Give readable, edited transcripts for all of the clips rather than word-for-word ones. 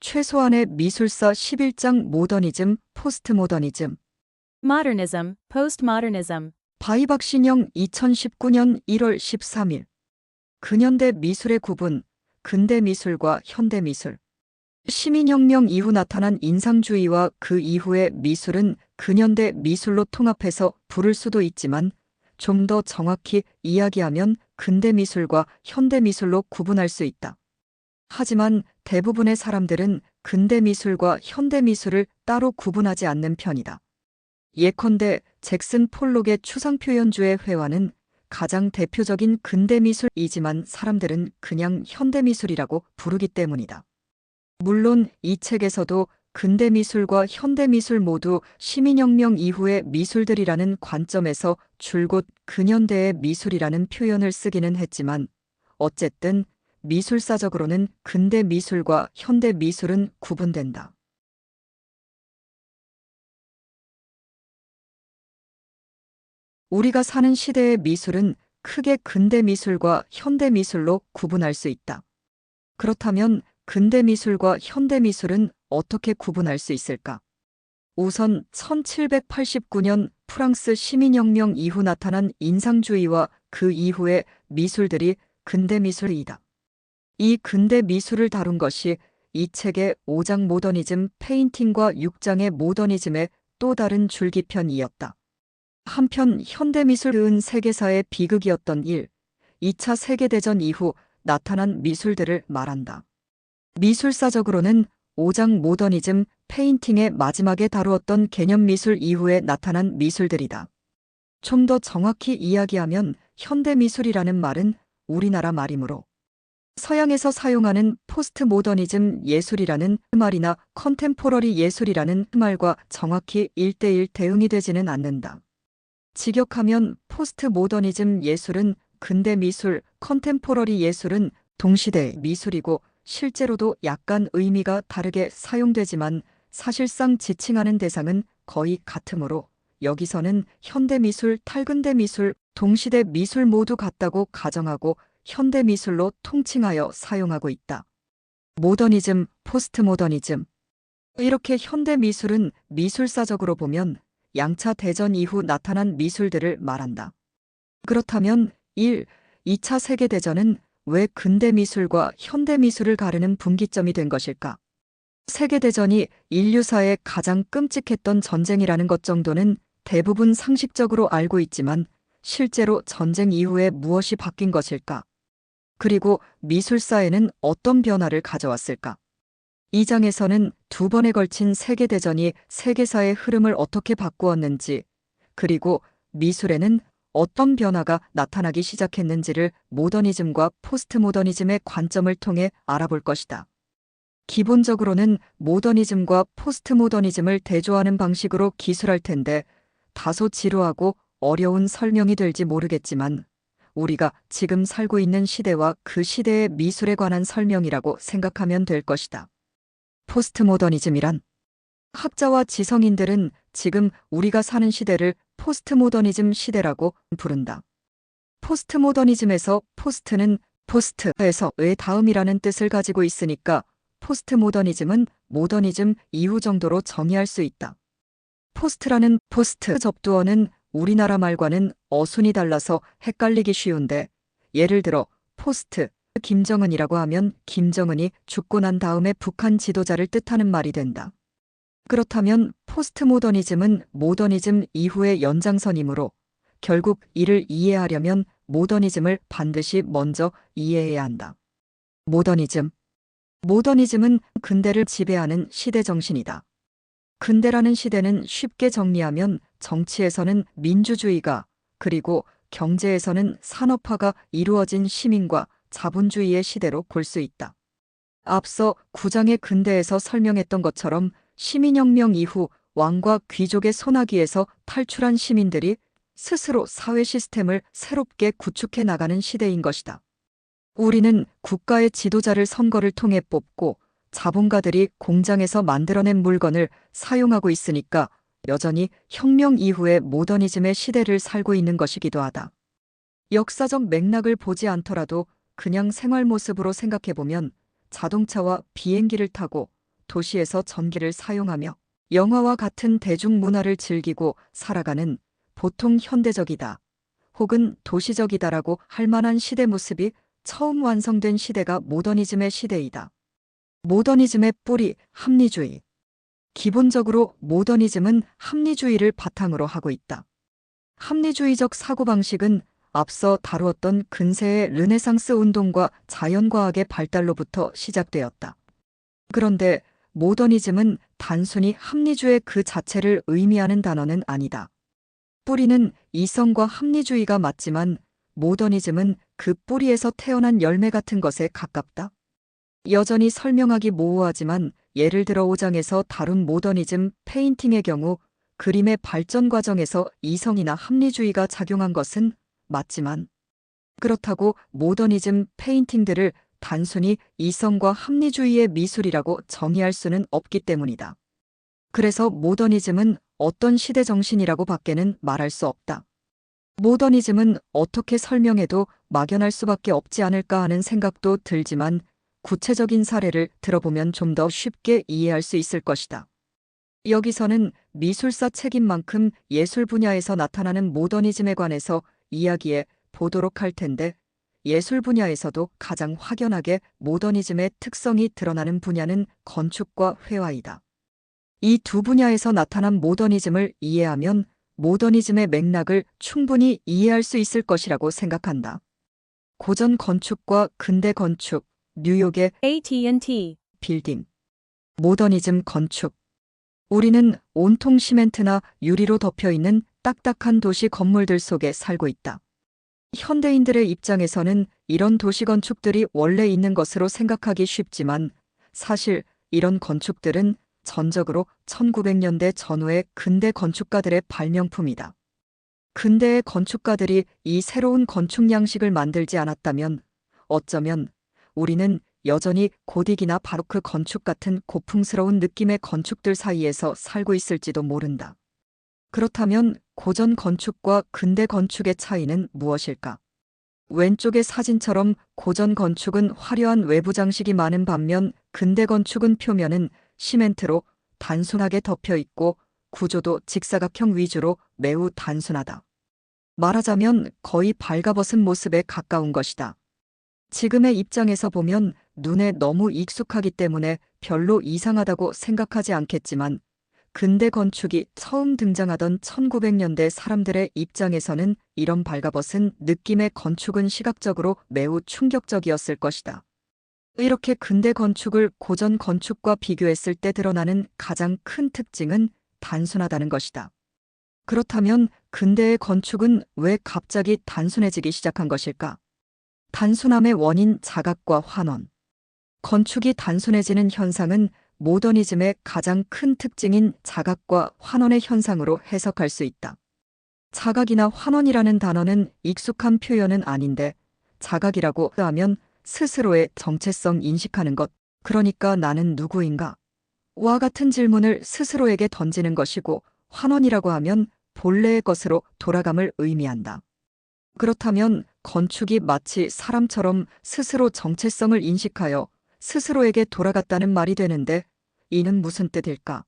최소한의 미술사 11장 모더니즘, 포스트모더니즘. Modernism, postmodernism. 바이박신영 2019년 1월 13일. 근현대 미술의 구분, 근대 미술과 현대 미술. 시민혁명 이후 나타난 인상주의와 그 이후의 미술은 근현대 미술로 통합해서 부를 수도 있지만 좀 더 정확히 이야기하면 근대 미술과 현대 미술로 구분할 수 있다. 하지만 대부분의 사람들은 근대 미술과 현대 미술을 따로 구분하지 않는 편이다. 예컨대 잭슨 폴록의 추상표현주의 회화는 가장 대표적인 근대 미술이지만 사람들은 그냥 현대 미술이라고 부르기 때문이다. 물론 이 책에서도 근대 미술과 현대 미술 모두 시민혁명 이후의 미술들이라는 관점에서 줄곧 근현대의 미술이라는 표현을 쓰기는 했지만 어쨌든 미술사적으로는 근대 미술과 현대 미술은 구분된다. 우리가 사는 시대의 미술은 크게 근대 미술과 현대 미술로 구분할 수 있다. 그렇다면 근대 미술과 현대 미술은 어떻게 구분할 수 있을까? 우선 1789년 프랑스 시민혁명 이후 나타난 인상주의와 그 이후의 미술들이 근대 미술이다. 이 근대 미술을 다룬 것이 이 책의 5장 모더니즘 페인팅과 6장의 모더니즘의 또 다른 줄기편이었다. 한편 현대미술은 세계사의 비극이었던 2차 세계대전 이후 나타난 미술들을 말한다. 미술사적으로는 5장 모더니즘 페인팅의 마지막에 다루었던 개념미술 이후에 나타난 미술들이다. 좀 더 정확히 이야기하면 현대미술이라는 말은 우리나라 말이므로 서양에서 사용하는 포스트 모더니즘 예술이라는 말이나 컨템포러리 예술이라는 말과 정확히 1대1 대응이 되지는 않는다. 직역하면 포스트 모더니즘 예술은 근대 미술, 컨템포러리 예술은 동시대 미술이고 실제로도 약간 의미가 다르게 사용되지만 사실상 지칭하는 대상은 거의 같으므로 여기서는 현대 미술, 탈근대 미술, 동시대 미술 모두 같다고 가정하고 현대 미술로 통칭하여 사용하고 있다. 모더니즘, 포스트 모더니즘. 이렇게 현대 미술은 미술사적으로 보면 양차 대전 이후 나타난 미술들을 말한다. 그렇다면 2차 세계대전은 왜 근대 미술과 현대 미술을 가르는 분기점이 된 것일까? 세계대전이 인류사의 가장 끔찍했던 전쟁이라는 것 정도는 대부분 상식적으로 알고 있지만 실제로 전쟁 이후에 무엇이 바뀐 것일까? 그리고 미술사에는 어떤 변화를 가져왔을까? 이 장에서는 2번에 걸친 세계대전이 세계사의 흐름을 어떻게 바꾸었는지, 그리고 미술에는 어떤 변화가 나타나기 시작했는지를 모더니즘과 포스트모더니즘의 관점을 통해 알아볼 것이다. 기본적으로는 모더니즘과 포스트모더니즘을 대조하는 방식으로 기술할 텐데 다소 지루하고 어려운 설명이 될지 모르겠지만 우리가 지금 살고 있는 시대와 그 시대의 미술에 관한 설명이라고 생각하면 될 것이다. 포스트모더니즘이란 학자와 지성인들은 지금 우리가 사는 시대를 포스트모더니즘 시대라고 부른다. 포스트모더니즘에서 포스트는 포스트에서 의 다음이라는 뜻을 가지고 있으니까 포스트모더니즘은 모더니즘 이후 정도로 정의할 수 있다. 포스트라는 포스트 접두어는 우리나라 말과는 어순이 달라서 헷갈리기 쉬운데 예를 들어 포스트 김정은이라고 하면 김정은이 죽고 난 다음에 북한 지도자를 뜻하는 말이 된다. 그렇다면 포스트모더니즘은 모더니즘 이후의 연장선이므로 결국 이를 이해하려면 모더니즘을 반드시 먼저 이해해야 한다. 모더니즘. 모더니즘은 근대를 지배하는 시대 정신이다. 근대라는 시대는 쉽게 정리하면 정치에서는 민주주의가 그리고 경제에서는 산업화가 이루어진 시민과 자본주의의 시대로 볼 수 있다. 앞서 9장의 근대에서 설명했던 것처럼 시민혁명 이후 왕과 귀족의 손아귀에서 탈출한 시민들이 스스로 사회 시스템을 새롭게 구축해 나가는 시대인 것이다. 우리는 국가의 지도자를 선거를 통해 뽑고 자본가들이 공장에서 만들어낸 물건을 사용하고 있으니까 여전히 혁명 이후의 모더니즘의 시대를 살고 있는 것이기도 하다. 역사적 맥락을 보지 않더라도 그냥 생활 모습으로 생각해보면 자동차와 비행기를 타고 도시에서 전기를 사용하며 영화와 같은 대중문화를 즐기고 살아가는 보통 현대적이다 혹은 도시적이다라고 할 만한 시대 모습이 처음 완성된 시대가 모더니즘의 시대이다. 모더니즘의 뿌리, 합리주의. 기본적으로 모더니즘은 합리주의를 바탕으로 하고 있다. 합리주의적 사고방식은 앞서 다루었던 근세의 르네상스 운동과 자연과학의 발달로부터 시작되었다. 그런데 모더니즘은 단순히 합리주의 그 자체를 의미하는 단어는 아니다. 뿌리는 이성과 합리주의가 맞지만 모더니즘은 그 뿌리에서 태어난 열매 같은 것에 가깝다. 여전히 설명하기 모호하지만 예를 들어 5장에서 다룬 모더니즘 페인팅의 경우 그림의 발전 과정에서 이성이나 합리주의가 작용한 것은 맞지만 그렇다고 모더니즘 페인팅들을 단순히 이성과 합리주의의 미술이라고 정의할 수는 없기 때문이다. 그래서 모더니즘은 어떤 시대 정신이라고 밖에는 말할 수 없다. 모더니즘은 어떻게 설명해도 막연할 수밖에 없지 않을까 하는 생각도 들지만 구체적인 사례를 들어보면 좀 더 쉽게 이해할 수 있을 것이다. 여기서는 미술사 책임만큼 예술 분야에서 나타나는 모더니즘에 관해서 이야기해 보도록 할 텐데 예술 분야에서도 가장 확연하게 모더니즘의 특성이 드러나는 분야는 건축과 회화이다. 이 두 분야에서 나타난 모더니즘을 이해하면 모더니즘의 맥락을 충분히 이해할 수 있을 것이라고 생각한다. 고전 건축과 근대 건축, 뉴욕의 AT&T. 빌딩, 모더니즘 건축. 우리는 온통 시멘트나 유리로 덮여 있는 딱딱한 도시 건물들 속에 살고 있다. 현대인들의 입장에서는 이런 도시 건축들이 원래 있는 것으로 생각하기 쉽지만 사실 이런 건축들은 전적으로 1900년대 전후의 근대 건축가들의 발명품이다. 근대의 건축가들이 이 새로운 건축 양식을 만들지 않았다면 어쩌면 우리는 여전히 고딕이나 바로크 건축 같은 고풍스러운 느낌의 건축들 사이에서 살고 있을지도 모른다. 그렇다면 고전 건축과 근대 건축의 차이는 무엇일까? 왼쪽의 사진처럼 고전 건축은 화려한 외부 장식이 많은 반면 근대 건축은 표면은 시멘트로 단순하게 덮여 있고 구조도 직사각형 위주로 매우 단순하다. 말하자면 거의 발가벗은 모습에 가까운 것이다. 지금의 입장에서 보면 눈에 너무 익숙하기 때문에 별로 이상하다고 생각하지 않겠지만 근대 건축이 처음 등장하던 1900년대 사람들의 입장에서는 이런 발가벗은 느낌의 건축은 시각적으로 매우 충격적이었을 것이다. 이렇게 근대 건축을 고전 건축과 비교했을 때 드러나는 가장 큰 특징은 단순하다는 것이다. 그렇다면 근대의 건축은 왜 갑자기 단순해지기 시작한 것일까? 단순함의 원인 자각과 환원. 건축이 단순해지는 현상은 모더니즘의 가장 큰 특징인 자각과 환원의 현상으로 해석할 수 있다. 자각이나 환원이라는 단어는 익숙한 표현은 아닌데 자각이라고 하면 스스로의 정체성 인식하는 것, 그러니까 나는 누구인가? 와 같은 질문을 스스로에게 던지는 것이고 환원이라고 하면 본래의 것으로 돌아감을 의미한다. 그렇다면 건축이 마치 사람처럼 스스로 정체성을 인식하여 스스로에게 돌아갔다는 말이 되는데 이는 무슨 뜻일까?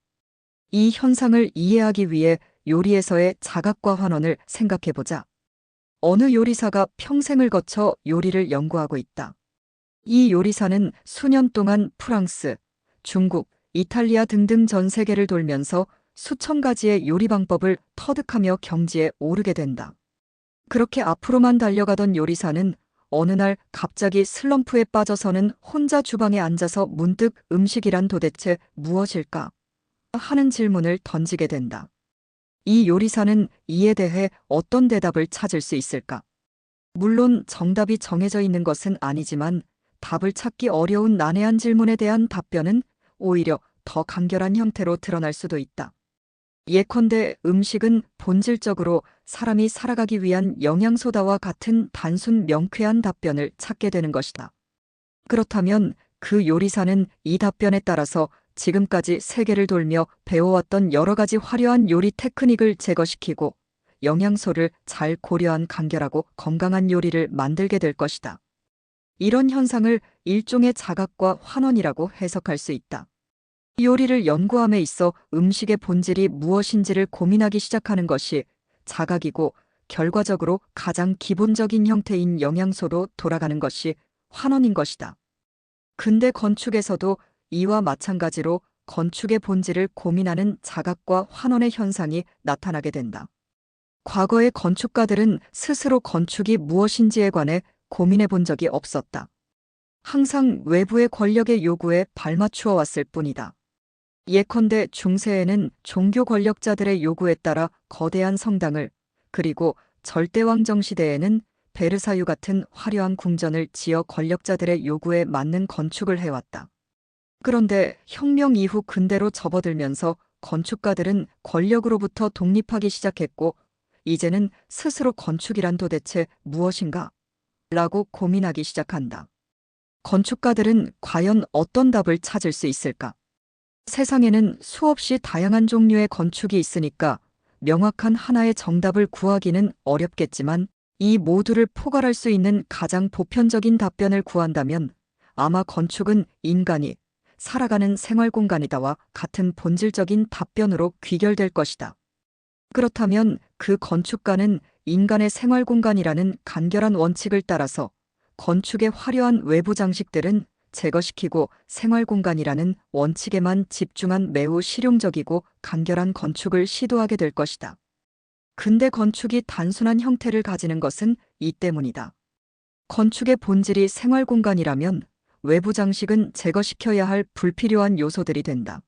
이 현상을 이해하기 위해 요리에서의 자각과 환원을 생각해보자. 어느 요리사가 평생을 거쳐 요리를 연구하고 있다. 이 요리사는 수년 동안 프랑스, 중국, 이탈리아 등등 전 세계를 돌면서 수천 가지의 요리 방법을 터득하며 경지에 오르게 된다. 그렇게 앞으로만 달려가던 요리사는 어느 날 갑자기 슬럼프에 빠져서는 혼자 주방에 앉아서 문득 음식이란 도대체 무엇일까? 하는 질문을 던지게 된다. 이 요리사는 이에 대해 어떤 대답을 찾을 수 있을까? 물론 정답이 정해져 있는 것은 아니지만 답을 찾기 어려운 난해한 질문에 대한 답변은 오히려 더 간결한 형태로 드러날 수도 있다. 예컨대 음식은 본질적으로 사람이 살아가기 위한 영양소다와 같은 단순 명쾌한 답변을 찾게 되는 것이다. 그렇다면 그 요리사는 이 답변에 따라서 지금까지 세계를 돌며 배워왔던 여러 가지 화려한 요리 테크닉을 제거시키고 영양소를 잘 고려한 간결하고 건강한 요리를 만들게 될 것이다. 이런 현상을 일종의 자각과 환원이라고 해석할 수 있다. 요리를 연구함에 있어 음식의 본질이 무엇인지를 고민하기 시작하는 것이 자각이고, 결과적으로 가장 기본적인 형태인 영양소로 돌아가는 것이 환원인 것이다. 근대 건축에서도 이와 마찬가지로 건축의 본질을 고민하는 자각과 환원의 현상이 나타나게 된다. 과거의 건축가들은 스스로 건축이 무엇인지에 관해 고민해 본 적이 없었다. 항상 외부의 권력의 요구에 발맞추어 왔을 뿐이다. 예컨대 중세에는 종교 권력자들의 요구에 따라 거대한 성당을, 그리고 절대왕정 시대에는 베르사유 같은 화려한 궁전을 지어 권력자들의 요구에 맞는 건축을 해왔다. 그런데 혁명 이후 근대로 접어들면서 건축가들은 권력으로부터 독립하기 시작했고, 이제는 스스로 건축이란 도대체 무엇인가? 라고 고민하기 시작한다. 건축가들은 과연 어떤 답을 찾을 수 있을까? 세상에는 수없이 다양한 종류의 건축이 있으니까 명확한 하나의 정답을 구하기는 어렵겠지만, 이 모두를 포괄할 수 있는 가장 보편적인 답변을 구한다면 아마 건축은 인간이 살아가는 생활공간이다와 같은 본질적인 답변으로 귀결될 것이다. 그렇다면 그 건축가는 인간의 생활공간이라는 간결한 원칙을 따라서 건축의 화려한 외부 장식들은 제거시키고 생활공간이라는 원칙에만 집중한 매우 실용적이고 간결한 건축을 시도하게 될 것이다. 근대 건축이 단순한 형태를 가지는 것은 이 때문이다. 건축의 본질이 생활공간이라면 외부 장식은 제거시켜야 할 불필요한 요소들이 된다.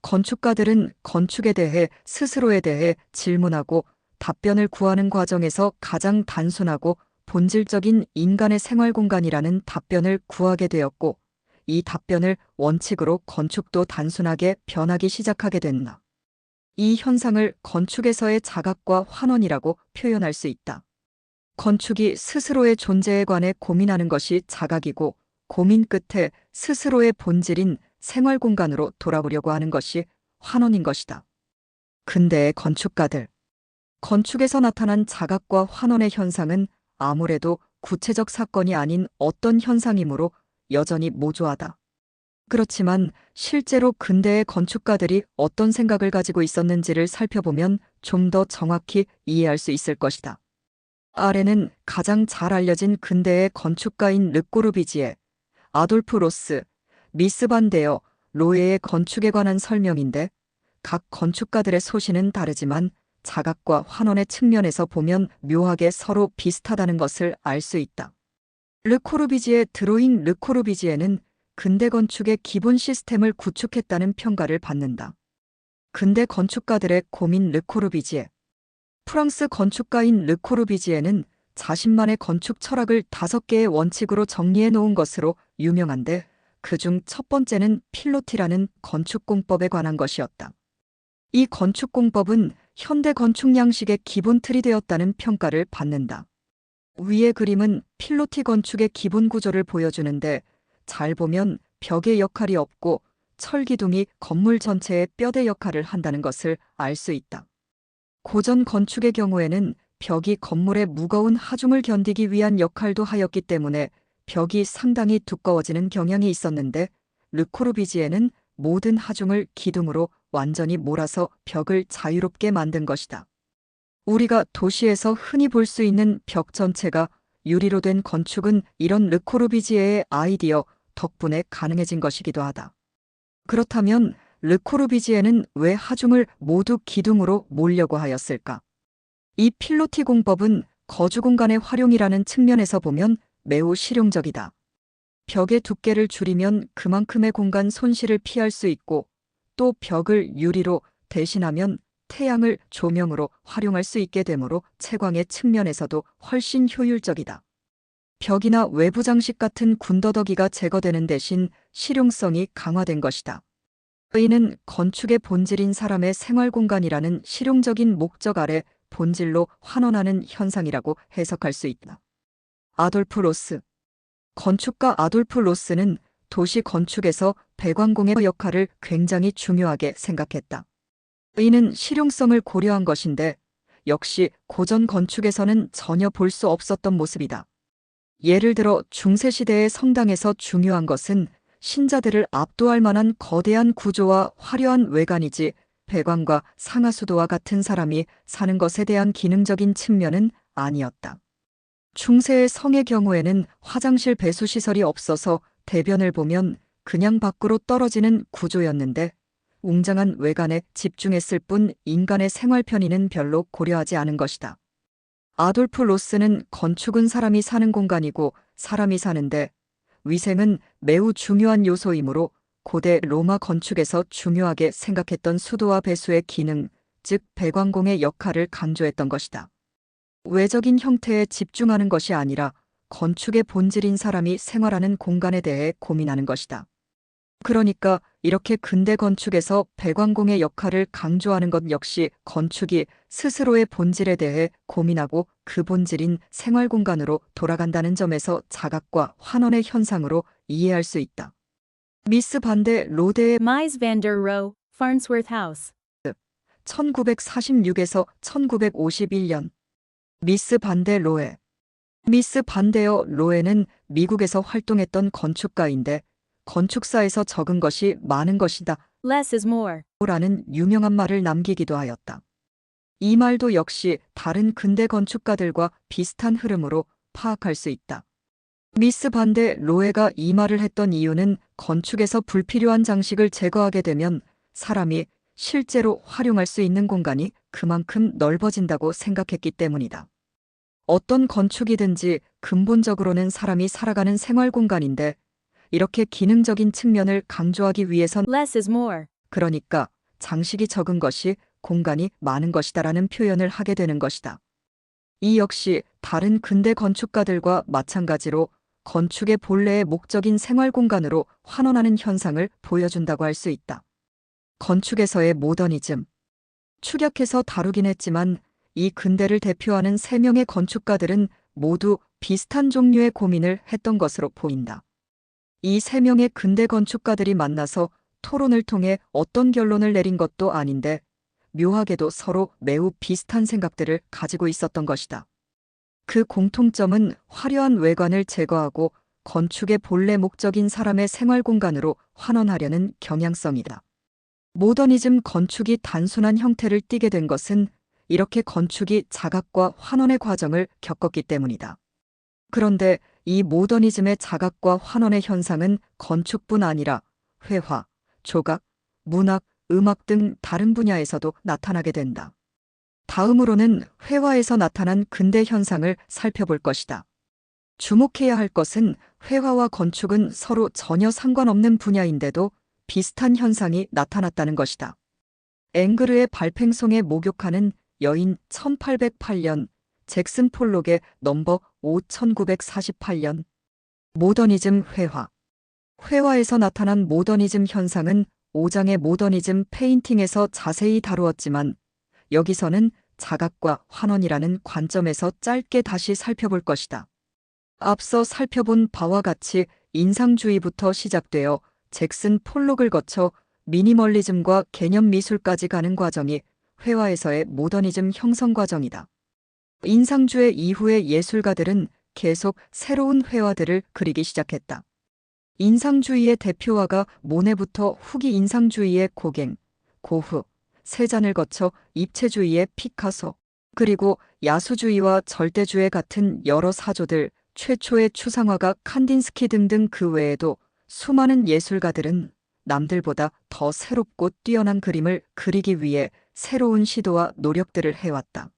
건축가들은 건축에 대해 스스로에 대해 질문하고 답변을 구하는 과정에서 가장 단순하고 본질적인 인간의 생활공간이라는 답변을 구하게 되었고, 이 답변을 원칙으로 건축도 단순하게 변하기 시작하게 됐다. 이 현상을 건축에서의 자각과 환원이라고 표현할 수 있다. 건축이 스스로의 존재에 관해 고민하는 것이 자각이고, 고민 끝에 스스로의 본질인 생활공간으로 돌아오려고 하는 것이 환원인 것이다. 근대의 건축가들. 건축에서 나타난 자각과 환원의 현상은 아무래도 구체적 사건이 아닌 어떤 현상이므로 여전히 모조하다. 그렇지만 실제로 근대의 건축가들이 어떤 생각을 가지고 있었는지를 살펴보면 좀 더 정확히 이해할 수 있을 것이다. 아래는 가장 잘 알려진 근대의 건축가인 르꼬르비지에, 아돌프 로스, 미스 반 데어 로에의 건축에 관한 설명인데, 각 건축가들의 소신은 다르지만 자각과 환원의 측면에서 보면 묘하게 서로 비슷하다는 것을 알 수 있다. 르코르비지의 드로잉 르코르비지에는 근대 건축의 기본 시스템을 구축했다는 평가를 받는다. 근대 건축가들의 고민 르코르비지에. 프랑스 건축가인 르코르비지에는 자신만의 건축 철학을 5개의 원칙으로 정리해 놓은 것으로 유명한데, 그중 첫 번째는 필로티라는 건축공법에 관한 것이었다. 이 건축공법은 현대 건축 양식의 기본 틀이 되었다는 평가를 받는다. 위의 그림은 필로티 건축의 기본 구조를 보여주는데, 잘 보면 벽의 역할이 없고 철기둥이 건물 전체의 뼈대 역할을 한다는 것을 알 수 있다. 고전 건축의 경우에는 벽이 건물의 무거운 하중을 견디기 위한 역할도 하였기 때문에 벽이 상당히 두꺼워지는 경향이 있었는데, 르코르비지에는 모든 하중을 기둥으로 완전히 몰아서 벽을 자유롭게 만든 것이다. 우리가 도시에서 흔히 볼 수 있는 벽 전체가 유리로 된 건축은 이런 르코르비지에의 아이디어 덕분에 가능해진 것이기도 하다. 그렇다면 르코르비지에는 왜 하중을 모두 기둥으로 몰려고 하였을까? 이 필로티 공법은 거주 공간의 활용이라는 측면에서 보면 매우 실용적이다. 벽의 두께를 줄이면 그만큼의 공간 손실을 피할 수 있고, 또 벽을 유리로 대신하면 태양을 조명으로 활용할 수 있게 되므로 채광의 측면에서도 훨씬 효율적이다. 벽이나 외부 장식 같은 군더더기가 제거되는 대신 실용성이 강화된 것이다. 이는 건축의 본질인 사람의 생활공간이라는 실용적인 목적 아래 본질로 환원하는 현상이라고 해석할 수 있다. 아돌프 로스. 건축가 아돌프 로스는 도시 건축에서 배관공의 역할을 굉장히 중요하게 생각했다. 이는 실용성을 고려한 것인데, 역시 고전 건축에서는 전혀 볼 수 없었던 모습이다. 예를 들어 중세시대의 성당에서 중요한 것은 신자들을 압도할 만한 거대한 구조와 화려한 외관이지 배관과 상하수도와 같은 사람이 사는 것에 대한 기능적인 측면은 아니었다. 중세의 성의 경우에는 화장실 배수시설이 없어서 대변을 보면 그냥 밖으로 떨어지는 구조였는데 웅장한 외관에 집중했을 뿐 인간의 생활 편의는 별로 고려하지 않은 것이다. 아돌프 로스는 건축은 사람이 사는 공간이고 사람이 사는데 위생은 매우 중요한 요소이므로 고대 로마 건축에서 중요하게 생각했던 수도와 배수의 기능, 즉 배관공의 역할을 강조했던 것이다. 외적인 형태에 집중하는 것이 아니라 건축의 본질인 사람이 생활하는 공간에 대해 고민하는 것이다. 그러니까 이렇게 근대 건축에서 배관공의 역할을 강조하는 것 역시 건축이 스스로의 본질에 대해 고민하고 그 본질인 생활 공간으로 돌아간다는 점에서 자각과 환원의 현상으로 이해할 수 있다. 미스 반데 로데의 Mies van der Rohe, Farnsworth House. 1946에서 1951년 미스 반데 로에 미스 반데어 로에는 미국에서 활동했던 건축가인데 건축사에서 적은 것이 많은 것이다 Less is more. 라는 유명한 말을 남기기도 하였다. 이 말도 역시 다른 근대 건축가들과 비슷한 흐름으로 파악할 수 있다. 미스 반데 로에가 이 말을 했던 이유는 건축에서 불필요한 장식을 제거하게 되면 사람이 실제로 활용할 수 있는 공간이 그만큼 넓어진다고 생각했기 때문이다. 어떤 건축이든지 근본적으로는 사람이 살아가는 생활 공간인데 이렇게 기능적인 측면을 강조하기 위해선 Less is more. 그러니까 장식이 적은 것이 공간이 많은 것이다라는 표현을 하게 되는 것이다. 이 역시 다른 근대 건축가들과 마찬가지로 건축의 본래의 목적인 생활 공간으로 환원하는 현상을 보여준다고 할 수 있다. 건축에서의 모더니즘. 축약해서 다루긴 했지만 이 근대를 대표하는 3명의 건축가들은 모두 비슷한 종류의 고민을 했던 것으로 보인다. 이 3명의 근대 건축가들이 만나서 토론을 통해 어떤 결론을 내린 것도 아닌데 묘하게도 서로 매우 비슷한 생각들을 가지고 있었던 것이다. 그 공통점은 화려한 외관을 제거하고 건축의 본래 목적인 사람의 생활 공간으로 환원하려는 경향성이다. 모더니즘 건축이 단순한 형태를 띠게 된 것은 이렇게 건축이 자각과 환원의 과정을 겪었기 때문이다. 그런데 이 모더니즘의 자각과 환원의 현상은 건축뿐 아니라 회화, 조각, 문학, 음악 등 다른 분야에서도 나타나게 된다. 다음으로는 회화에서 나타난 근대 현상을 살펴볼 것이다. 주목해야 할 것은 회화와 건축은 서로 전혀 상관없는 분야인데도 비슷한 현상이 나타났다는 것이다. 앵그르의 발팽송에 목욕하는 여인 1808년, 잭슨 폴록의 넘버 5 1948년. 모더니즘 회화. 회화에서 나타난 모더니즘 현상은 5장의 모더니즘 페인팅에서 자세히 다루었지만 여기서는 자각과 환원이라는 관점에서 짧게 다시 살펴볼 것이다. 앞서 살펴본 바와 같이 인상주의부터 시작되어 잭슨 폴록을 거쳐 미니멀리즘과 개념 미술까지 가는 과정이 회화에서의 모더니즘 형성 과정이다. 인상주의 이후의 예술가들은 계속 새로운 회화들을 그리기 시작했다. 인상주의의 대표화가 모네부터 후기 인상주의의 고갱, 고흐, 세잔을 거쳐 입체주의의 피카소, 그리고 야수주의와 절대주의 같은 여러 사조들, 최초의 추상화가 칸딘스키 등등 그 외에도 수많은 예술가들은 남들보다 더 새롭고 뛰어난 그림을 그리기 위해 새로운 시도와 노력들을 해왔다.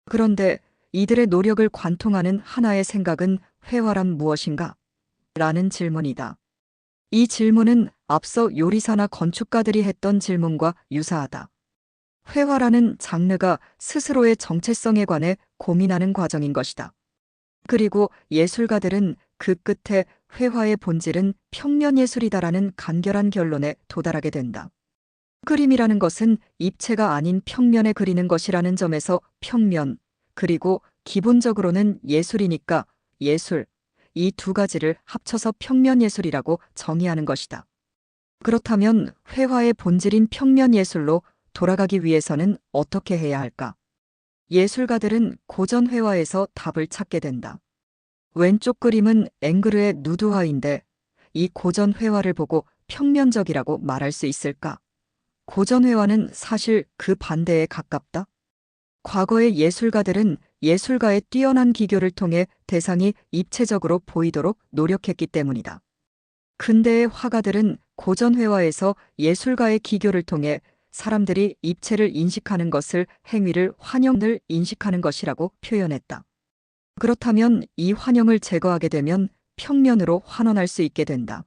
그런데 이들의 노력을 관통하는 하나의 생각은 회화란 무엇인가? 라는 질문이다. 이 질문은 앞서 요리사나 건축가들이 했던 질문과 유사하다. 회화라는 장르가 스스로의 정체성에 관해 고민하는 과정인 것이다. 그리고 예술가들은 그 끝에 회화의 본질은 평면예술이다라는 간결한 결론에 도달하게 된다. 그림이라는 것은 입체가 아닌 평면에 그리는 것이라는 점에서 평면, 그리고 기본적으로는 예술이니까 예술, 이 두 가지를 합쳐서 평면예술이라고 정의하는 것이다. 그렇다면 회화의 본질인 평면예술로 돌아가기 위해서는 어떻게 해야 할까? 예술가들은 고전 회화에서 답을 찾게 된다. 왼쪽 그림은 앵그르의 누드화인데 이 고전 회화를 보고 평면적이라고 말할 수 있을까? 고전 회화는 사실 그 반대에 가깝다. 과거의 예술가들은 예술가의 뛰어난 기교를 통해 대상이 입체적으로 보이도록 노력했기 때문이다. 근대의 화가들은 고전 회화에서 예술가의 기교를 통해 사람들이 입체를 인식하는 것을 행위를 환영을 인식하는 것이라고 표현했다. 그렇다면 이 환영을 제거하게 되면 평면으로 환원할 수 있게 된다.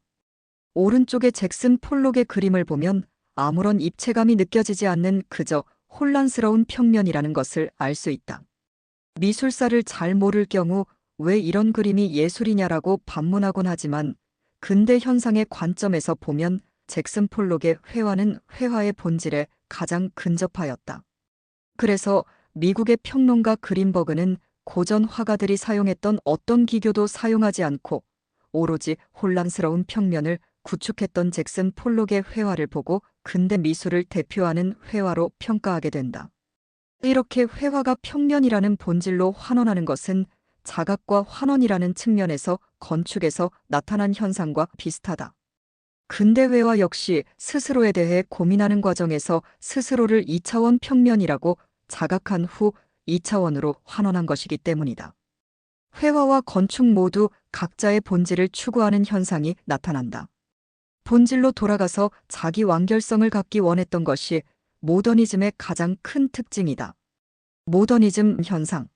오른쪽의 잭슨 폴록의 그림을 보면 아무런 입체감이 느껴지지 않는 그저 혼란스러운 평면이라는 것을 알 수 있다. 미술사를 잘 모를 경우 왜 이런 그림이 예술이냐라고 반문하곤 하지만 근대 현상의 관점에서 보면 잭슨 폴록의 회화는 회화의 본질에 가장 근접하였다. 그래서 미국의 평론가 그린버그는 고전 화가들이 사용했던 어떤 기교도 사용하지 않고 오로지 혼란스러운 평면을 구축했던 잭슨 폴록의 회화를 보고 근대 미술을 대표하는 회화로 평가하게 된다. 이렇게 회화가 평면이라는 본질로 환원하는 것은 자각과 환원이라는 측면에서 건축에서 나타난 현상과 비슷하다. 근대 회화 역시 스스로에 대해 고민하는 과정에서 스스로를 2차원 평면이라고 자각한 후 2차원으로 환원한 것이기 때문이다. 회화와 건축 모두 각자의 본질을 추구하는 현상이 나타난다. 본질로 돌아가서 자기 완결성을 갖기 원했던 것이 모더니즘의 가장 큰 특징이다. 모더니즘 현상.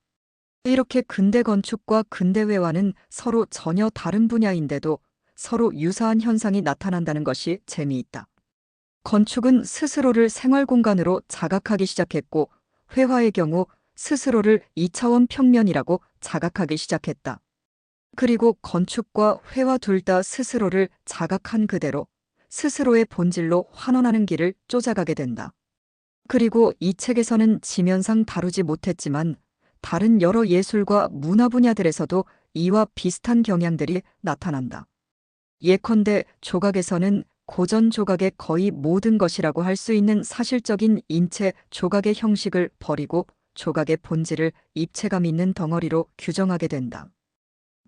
이렇게 근대 건축과 근대 회화는 서로 전혀 다른 분야인데도 서로 유사한 현상이 나타난다는 것이 재미있다. 건축은 스스로를 생활 공간으로 자각하기 시작했고 회화의 경우 스스로를 2차원 평면이라고 자각하기 시작했다. 그리고 건축과 회화 둘 다 스스로를 자각한 그대로 스스로의 본질로 환원하는 길을 쫓아가게 된다. 그리고 이 책에서는 지면상 다루지 못했지만 다른 여러 예술과 문화 분야들에서도 이와 비슷한 경향들이 나타난다. 예컨대 조각에서는 고전 조각의 거의 모든 것이라고 할 수 있는 사실적인 인체 조각의 형식을 버리고 조각의 본질을 입체감 있는 덩어리로 규정하게 된다.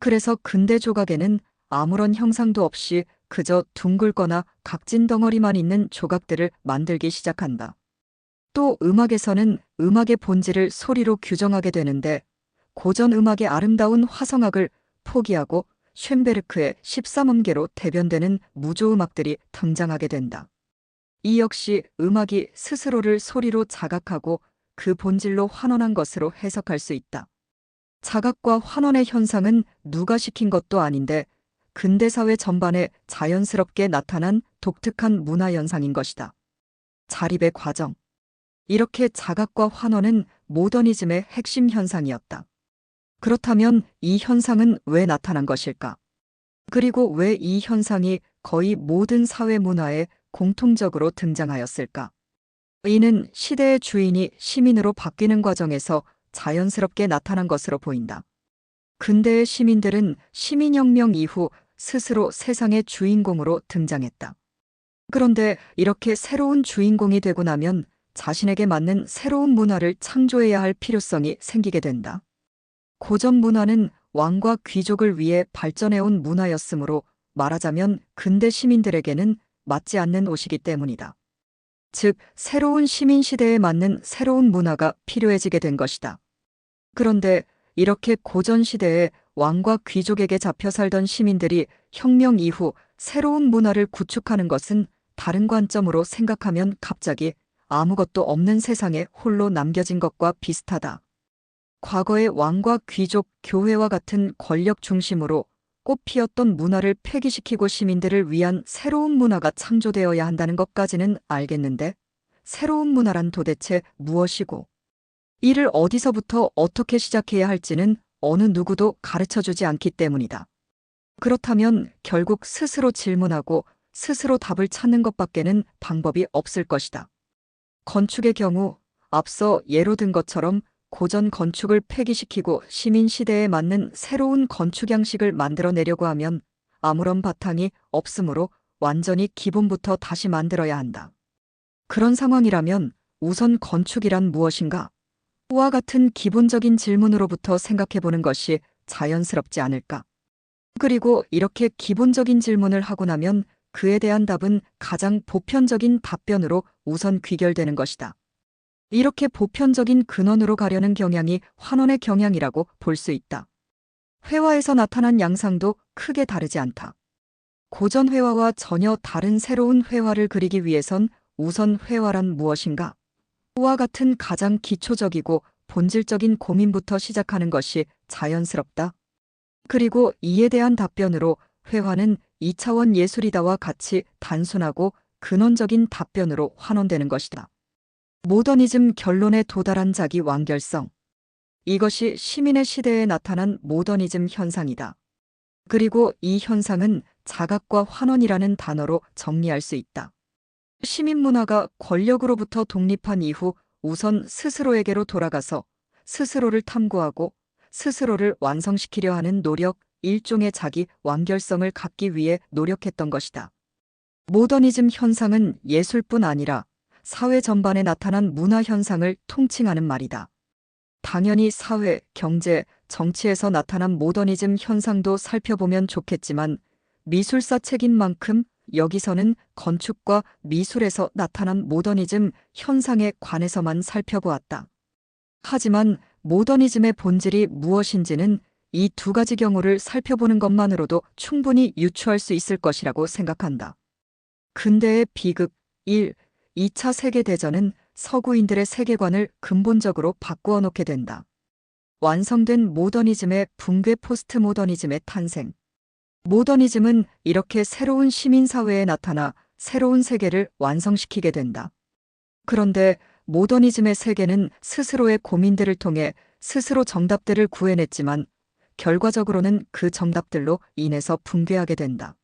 그래서 근대 조각에는 아무런 형상도 없이 그저 둥글거나 각진 덩어리만 있는 조각들을 만들기 시작한다. 또 음악에서는 음악의 본질을 소리로 규정하게 되는데 고전 음악의 아름다운 화성악을 포기하고 쇤베르크의 13음계로 대변되는 무조음악들이 등장하게 된다. 이 역시 음악이 스스로를 소리로 자각하고 그 본질로 환원한 것으로 해석할 수 있다. 자각과 환원의 현상은 누가 시킨 것도 아닌데 근대사회 전반에 자연스럽게 나타난 독특한 문화 현상인 것이다. 자립의 과정. 이렇게 자각과 환원은 모더니즘의 핵심 현상이었다. 그렇다면 이 현상은 왜 나타난 것일까? 그리고 왜 이 현상이 거의 모든 사회 문화에 공통적으로 등장하였을까? 이는 시대의 주인이 시민으로 바뀌는 과정에서 자연스럽게 나타난 것으로 보인다. 근대의 시민들은 시민혁명 이후 스스로 세상의 주인공으로 등장했다. 그런데 이렇게 새로운 주인공이 되고 나면 자신에게 맞는 새로운 문화를 창조해야 할 필요성이 생기게 된다. 고전 문화는 왕과 귀족을 위해 발전해온 문화였으므로 말하자면 근대 시민들에게는 맞지 않는 옷이기 때문이다. 즉, 새로운 시민 시대에 맞는 새로운 문화가 필요해지게 된 것이다. 그런데 이렇게 고전 시대에 왕과 귀족에게 잡혀 살던 시민들이 혁명 이후 새로운 문화를 구축하는 것은 다른 관점으로 생각하면 갑자기 아무것도 없는 세상에 홀로 남겨진 것과 비슷하다. 과거의 왕과 귀족, 교회와 같은 권력 중심으로 꽃피었던 문화를 폐기시키고 시민들을 위한 새로운 문화가 창조되어야 한다는 것까지는 알겠는데 새로운 문화란 도대체 무엇이고 이를 어디서부터 어떻게 시작해야 할지는 어느 누구도 가르쳐주지 않기 때문이다. 그렇다면 결국 스스로 질문하고 스스로 답을 찾는 것밖에는 방법이 없을 것이다. 건축의 경우 앞서 예로 든 것처럼 고전 건축을 폐기시키고 시민 시대에 맞는 새로운 건축 양식을 만들어내려고 하면 아무런 바탕이 없으므로 완전히 기본부터 다시 만들어야 한다. 그런 상황이라면 우선 건축이란 무엇인가? 와 같은 기본적인 질문으로부터 생각해보는 것이 자연스럽지 않을까? 그리고 이렇게 기본적인 질문을 하고 나면 그에 대한 답은 가장 보편적인 답변으로 우선 귀결되는 것이다. 이렇게 보편적인 근원으로 가려는 경향이 환원의 경향이라고 볼 수 있다. 회화에서 나타난 양상도 크게 다르지 않다. 고전 회화와 전혀 다른 새로운 회화를 그리기 위해선 우선 회화란 무엇인가? 와 같은 가장 기초적이고 본질적인 고민부터 시작하는 것이 자연스럽다. 그리고 이에 대한 답변으로 회화는 2차원 예술이다와 같이 단순하고 근원적인 답변으로 환원되는 것이다. 모더니즘 결론에 도달한 자기 완결성. 이것이 시민의 시대에 나타난 모더니즘 현상이다. 그리고 이 현상은 자각과 환원이라는 단어로 정리할 수 있다. 시민문화가 권력으로부터 독립한 이후 우선 스스로에게로 돌아가서 스스로를 탐구하고 스스로를 완성시키려 하는 노력, 일종의 자기 완결성을 갖기 위해 노력했던 것이다. 모더니즘 현상은 예술뿐 아니라 사회 전반에 나타난 문화 현상을 통칭하는 말이다. 당연히 사회, 경제, 정치에서 나타난 모더니즘 현상도 살펴보면 좋겠지만 미술사 책인 만큼 여기서는 건축과 미술에서 나타난 모더니즘 현상에 관해서만 살펴보았다. 하지만 모더니즘의 본질이 무엇인지는 이 두 가지 경우를 살펴보는 것만으로도 충분히 유추할 수 있을 것이라고 생각한다. 근대의 비극 1. 2차 세계대전은 서구인들의 세계관을 근본적으로 바꾸어 놓게 된다. 완성된 모더니즘의 붕괴 포스트 모더니즘의 탄생. 모더니즘은 이렇게 새로운 시민사회에 나타나 새로운 세계를 완성시키게 된다. 그런데 모더니즘의 세계는 스스로의 고민들을 통해 스스로 정답들을 구해냈지만 결과적으로는 그 정답들로 인해서 붕괴하게 된다.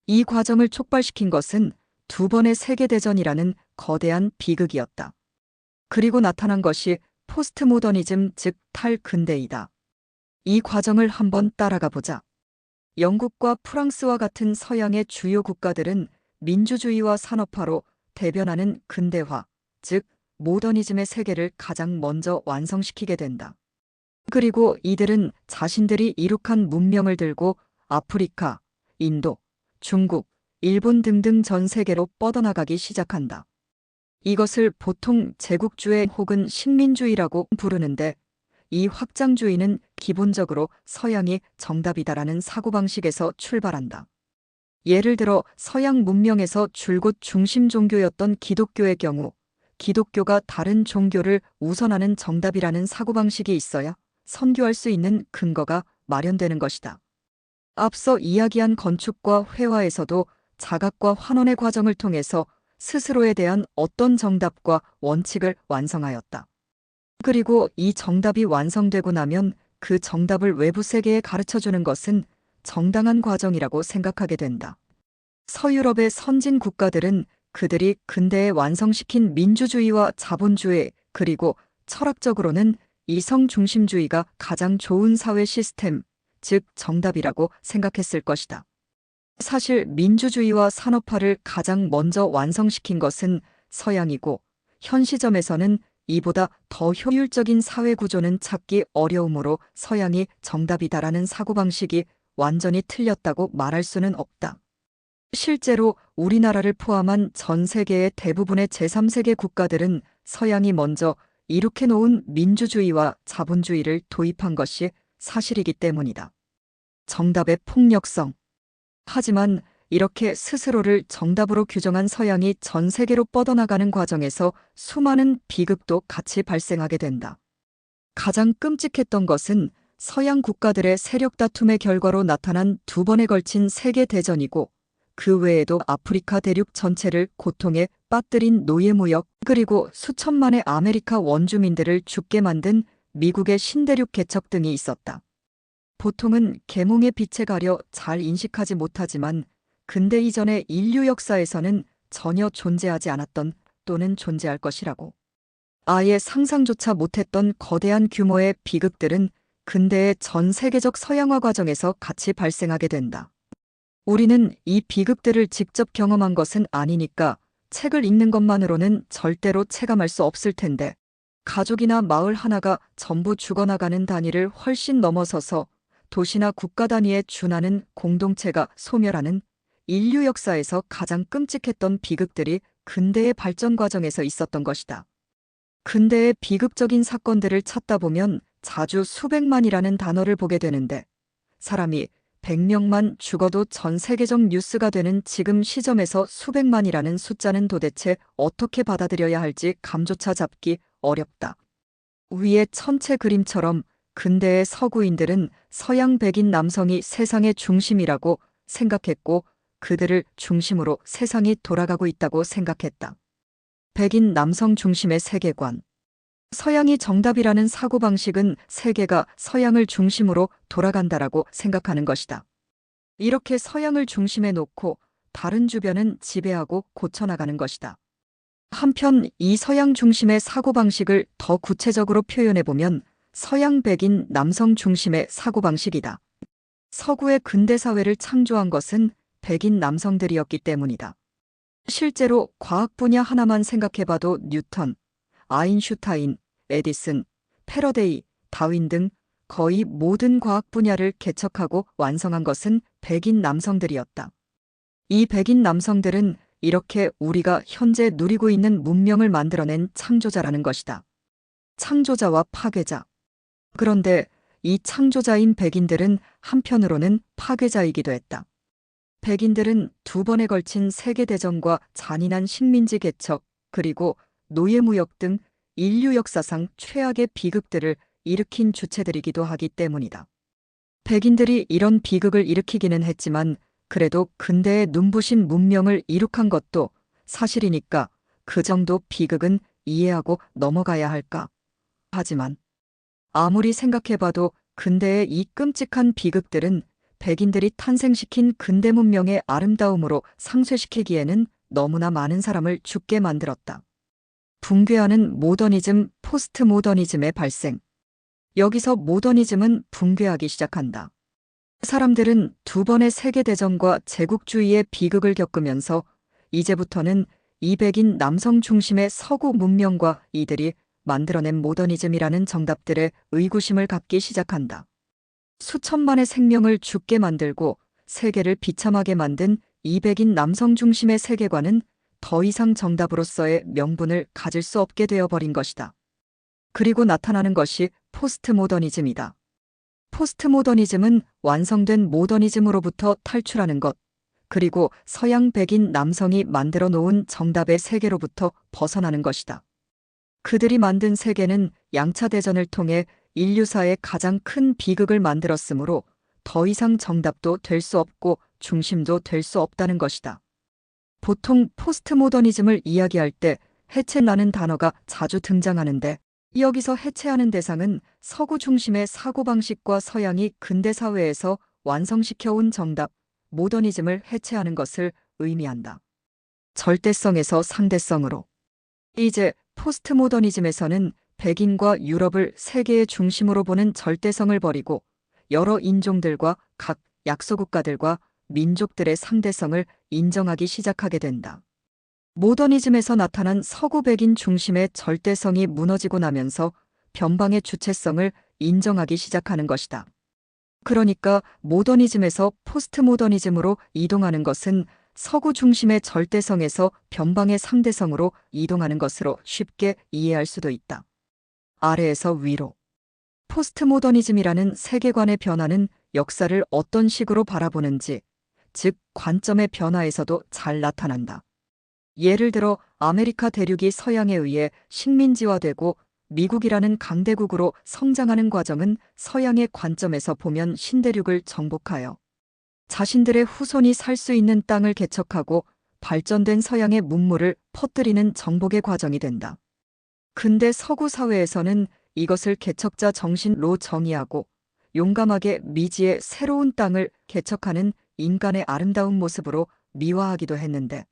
이 과정을 촉발시킨 것은 두 번의 세계대전이라는 거대한 비극이었다. 그리고 나타난 것이 포스트 모더니즘, 즉 탈근대이다. 이 과정을 한번 따라가 보자. 영국과 프랑스와 같은 서양의 주요 국가들은 민주주의와 산업화로 대변하는 근대화, 즉 모더니즘의 세계를 가장 먼저 완성시키게 된다. 그리고 이들은 자신들이 이룩한 문명을 들고 아프리카, 인도, 중국, 일본 등등 전 세계로 뻗어나가기 시작한다. 이것을 보통 제국주의 혹은 식민주의라고 부르는데 이 확장주의는 기본적으로 서양이 정답이다라는 사고방식에서 출발한다. 예를 들어 서양 문명에서 줄곧 중심 종교였던 기독교의 경우 기독교가 다른 종교를 우선하는 정답이라는 사고방식이 있어야 선교할 수 있는 근거가 마련되는 것이다. 앞서 이야기한 건축과 회화에서도 자각과 환원의 과정을 통해서 스스로에 대한 어떤 정답과 원칙을 완성하였다. 그리고 이 정답이 완성되고 나면 그 정답을 외부 세계에 가르쳐주는 것은 정당한 과정이라고 생각하게 된다. 서유럽의 선진 국가들은 그들이 근대에 완성시킨 민주주의와 자본주의 그리고 철학적으로는 이성 중심주의가 가장 좋은 사회 시스템, 즉 정답이라고 생각했을 것이다. 사실 민주주의와 산업화를 가장 먼저 완성시킨 것은 서양이고 현 시점에서는 이보다 더 효율적인 사회 구조는 찾기 어려우므로 서양이 정답이다라는 사고방식이 완전히 틀렸다고 말할 수는 없다. 실제로 우리나라를 포함한 전 세계의 대부분의 제3세계 국가들은 서양이 먼저 이룩해 놓은 민주주의와 자본주의를 도입한 것이 사실이기 때문이다. 정답의 폭력성. 하지만 이렇게 스스로를 정답으로 규정한 서양이 전 세계로 뻗어나가는 과정에서 수많은 비극도 같이 발생하게 된다. 가장 끔찍했던 것은 서양 국가들의 세력 다툼의 결과로 나타난 두 번에 걸친 세계대전이고 그 외에도 아프리카 대륙 전체를 고통에 빠뜨린 노예무역 그리고 수천만의 아메리카 원주민들을 죽게 만든 미국의 신대륙 개척 등이 있었다. 보통은 계몽의 빛에 가려 잘 인식하지 못하지만 근대 이전의 인류 역사에서는 전혀 존재하지 않았던 또는 존재할 것이라고. 아예 상상조차 못했던 거대한 규모의 비극들은 근대의 전 세계적 서양화 과정에서 같이 발생하게 된다. 우리는 이 비극들을 직접 경험한 것은 아니니까 책을 읽는 것만으로는 절대로 체감할 수 없을 텐데 가족이나 마을 하나가 전부 죽어나가는 단위를 훨씬 넘어서서 도시나 국가 단위에 준하는 공동체가 소멸하는 인류 역사에서 가장 끔찍했던 비극들이 근대의 발전 과정에서 있었던 것이다. 근대의 비극적인 사건들을 찾다 보면 자주 수백만이라는 단어를 보게 되는데 사람이 100명만 죽어도 전 세계적 뉴스가 되는 지금 시점에서 수백만이라는 숫자는 도대체 어떻게 받아들여야 할지 감조차 잡기 어렵다. 위의 천체 그림처럼 근대의 서구인들은 서양 백인 남성이 세상의 중심이라고 생각했고 그들을 중심으로 세상이 돌아가고 있다고 생각했다. 백인 남성 중심의 세계관. 서양이 정답이라는 사고방식은 세계가 서양을 중심으로 돌아간다라고 생각하는 것이다. 이렇게 서양을 중심에 놓고 다른 주변은 지배하고 고쳐나가는 것이다. 한편 이 서양 중심의 사고방식을 더 구체적으로 표현해보면 서양 백인 남성 중심의 사고방식이다. 서구의 근대사회를 창조한 것은 백인 남성들이었기 때문이다. 실제로 과학 분야 하나만 생각해봐도 뉴턴, 아인슈타인, 에디슨, 패러데이, 다윈 등 거의 모든 과학 분야를 개척하고 완성한 것은 백인 남성들이었다. 이 백인 남성들은 이렇게 우리가 현재 누리고 있는 문명을 만들어낸 창조자라는 것이다. 창조자와 파괴자. 그런데 이 창조자인 백인들은 한편으로는 파괴자이기도 했다. 백인들은 두 번에 걸친 세계대전과 잔인한 식민지 개척, 그리고 노예무역 등 인류 역사상 최악의 비극들을 일으킨 주체들이기도 하기 때문이다. 백인들이 이런 비극을 일으키기는 했지만 그래도 근대의 눈부신 문명을 이룩한 것도 사실이니까 그 정도 비극은 이해하고 넘어가야 할까? 하지만 아무리 생각해봐도 근대의 이 끔찍한 비극들은 백인들이 탄생시킨 근대 문명의 아름다움으로 상쇄시키기에는 너무나 많은 사람을 죽게 만들었다. 붕괴하는 모더니즘, 포스트 모더니즘의 발생. 여기서 모더니즘은 붕괴하기 시작한다. 사람들은 두 번의 세계대전과 제국주의의 비극을 겪으면서 이제부터는 이 백인 남성 중심의 서구 문명과 이들이 만들어낸 모더니즘이라는 정답들의 의구심을 갖기 시작한다. 수천만의 생명을 죽게 만들고 세계를 비참하게 만든 이 백인 남성 중심의 세계관은 더 이상 정답으로서의 명분을 가질 수 없게 되어버린 것이다. 그리고 나타나는 것이 포스트 모더니즘이다. 포스트 모더니즘은 완성된 모더니즘으로부터 탈출하는 것, 그리고 서양 백인 남성이 만들어 놓은 정답의 세계로부터 벗어나는 것이다. 그들이 만든 세계는 양차 대전을 통해 인류사의 가장 큰 비극을 만들었으므로 더 이상 정답도 될 수 없고 중심도 될 수 없다는 것이다. 보통 포스트 모더니즘을 이야기할 때 해체라는 단어가 자주 등장하는데 여기서 해체하는 대상은 서구 중심의 사고방식과 서양이 근대사회에서 완성시켜온 정답, 모더니즘을 해체하는 것을 의미한다. 절대성에서 상대성으로. 이제 포스트 모더니즘에서는 백인과 유럽을 세계의 중심으로 보는 절대성을 버리고 여러 인종들과 각 약소국가들과 민족들의 상대성을 인정하기 시작하게 된다. 모더니즘에서 나타난 서구 백인 중심의 절대성이 무너지고 나면서 변방의 주체성을 인정하기 시작하는 것이다. 그러니까 모더니즘에서 포스트 모더니즘으로 이동하는 것은 서구 중심의 절대성에서 변방의 상대성으로 이동하는 것으로 쉽게 이해할 수도 있다. 아래에서 위로. 포스트 모더니즘이라는 세계관의 변화는 역사를 어떤 식으로 바라보는지, 즉 관점의 변화에서도 잘 나타난다. 예를 들어 아메리카 대륙이 서양에 의해 식민지화되고 미국이라는 강대국으로 성장하는 과정은 서양의 관점에서 보면 신대륙을 정복하여 자신들의 후손이 살 수 있는 땅을 개척하고 발전된 서양의 문물을 퍼뜨리는 정복의 과정이 된다. 근대 서구 사회에서는 이것을 개척자 정신로 정의하고 용감하게 미지의 새로운 땅을 개척하는 인간의 아름다운 모습으로 미화하기도 했는데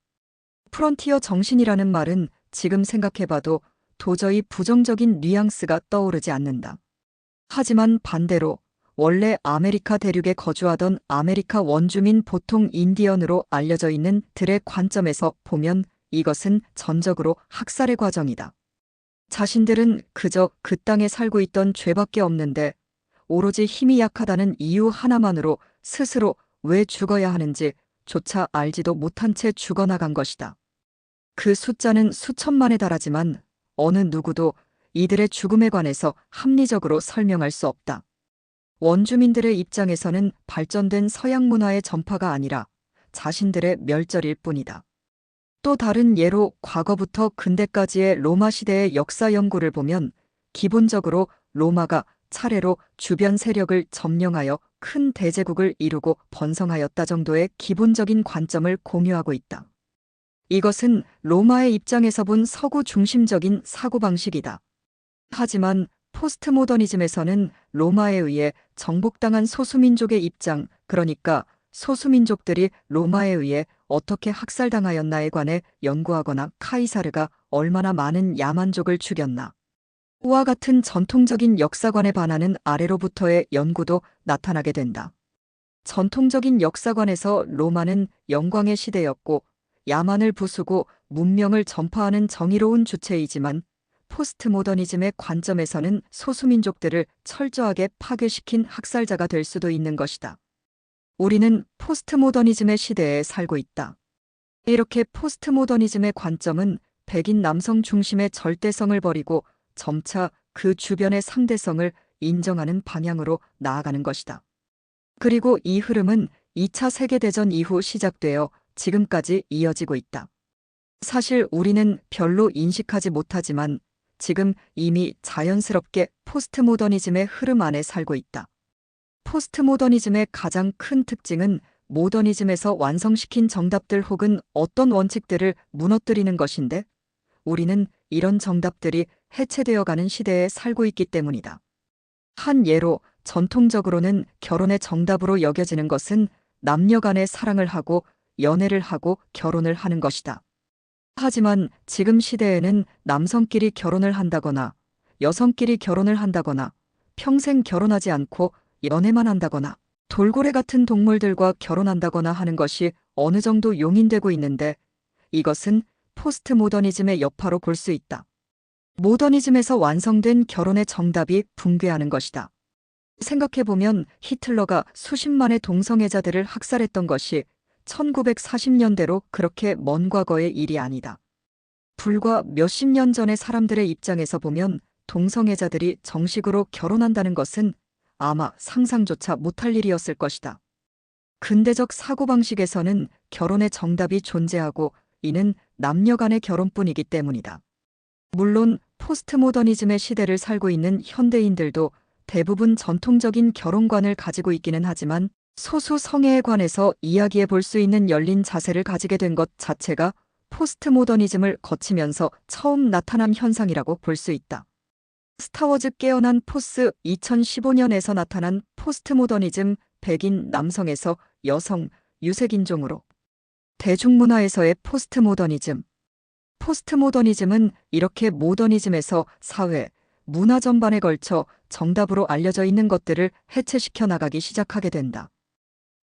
프론티어 정신이라는 말은 지금 생각해봐도 도저히 부정적인 뉘앙스가 떠오르지 않는다. 하지만 반대로 원래 아메리카 대륙에 거주하던 아메리카 원주민 보통 인디언으로 알려져 있는 들의 관점에서 보면 이것은 전적으로 학살의 과정이다. 자신들은 그저 그 땅에 살고 있던 죄밖에 없는데 오로지 힘이 약하다는 이유 하나만으로 스스로 왜 죽어야 하는지 조차 알지도 못한 채 죽어나간 것이다. 그 숫자는 수천만에 달하지만 어느 누구도 이들의 죽음에 관해서 합리적으로 설명할 수 없다. 원주민들의 입장에서는 발전된 서양 문화의 전파가 아니라 자신들의 멸절일 뿐이다. 또 다른 예로 과거부터 근대까지의 로마 시대의 역사 연구를 보면 기본적으로 로마가 차례로 주변 세력을 점령하여 큰 대제국을 이루고 번성하였다 정도의 기본적인 관점을 공유하고 있다. 이것은 로마의 입장에서 본 서구 중심적인 사고방식이다. 하지만 포스트모더니즘에서는 로마에 의해 정복당한 소수민족의 입장, 그러니까 소수민족들이 로마에 의해 어떻게 학살당하였나에 관해 연구하거나 카이사르가 얼마나 많은 야만족을 죽였나, 와 같은 전통적인 역사관에 반하는 아래로부터의 연구도 나타나게 된다. 전통적인 역사관에서 로마는 영광의 시대였고 야만을 부수고 문명을 전파하는 정의로운 주체이지만 포스트모더니즘의 관점에서는 소수민족들을 철저하게 파괴시킨 학살자가 될 수도 있는 것이다. 우리는 포스트모더니즘의 시대에 살고 있다. 이렇게 포스트모더니즘의 관점은 백인 남성 중심의 절대성을 버리고 점차 그 주변의 상대성을 인정하는 방향으로 나아가는 것이다. 그리고 이 흐름은 2차 세계대전 이후 시작되어 지금까지 이어지고 있다. 사실 우리는 별로 인식하지 못하지만 지금 이미 자연스럽게 포스트모더니즘의 흐름 안에 살고 있다. 포스트모더니즘의 가장 큰 특징은 모더니즘에서 완성시킨 정답들 혹은 어떤 원칙들을 무너뜨리는 것인데, 우리는 이런 정답들이 해체되어 가는 시대에 살고 있기 때문이다. 한 예로 전통적으로는 결혼의 정답으로 여겨지는 것은 남녀 간의 사랑을 하고 연애를 하고 결혼을 하는 것이다. 하지만 지금 시대에는 남성끼리 결혼을 한다거나 여성끼리 결혼을 한다거나 평생 결혼하지 않고 연애만 한다거나 돌고래 같은 동물들과 결혼한다거나 하는 것이 어느 정도 용인되고 있는데, 이것은 포스트모더니즘의 여파로 볼 수 있다. 모더니즘에서 완성된 결혼의 정답이 붕괴하는 것이다. 생각해보면 히틀러가 수십만의 동성애자들을 학살했던 것이 1940년대로 그렇게 먼 과거의 일이 아니다. 불과 몇십 년 전의 사람들의 입장에서 보면 동성애자들이 정식으로 결혼한다는 것은 아마 상상조차 못할 일이었을 것이다. 근대적 사고방식에서는 결혼의 정답이 존재하고 이는 남녀 간의 결혼뿐이기 때문이다. 물론 포스트모더니즘의 시대를 살고 있는 현대인들도 대부분 전통적인 결혼관을 가지고 있기는 하지만 소수 성애에 관해서 이야기해 볼 수 있는 열린 자세를 가지게 된 것 자체가 포스트모더니즘을 거치면서 처음 나타난 현상이라고 볼 수 있다. 스타워즈 깨어난 포스 2015년에서 나타난 포스트모더니즘, 백인 남성에서 여성, 유색인종으로 대중문화에서의 포스트모더니즘. 포스트모더니즘은 이렇게 모더니즘에서 사회, 문화 전반에 걸쳐 정답으로 알려져 있는 것들을 해체시켜 나가기 시작하게 된다.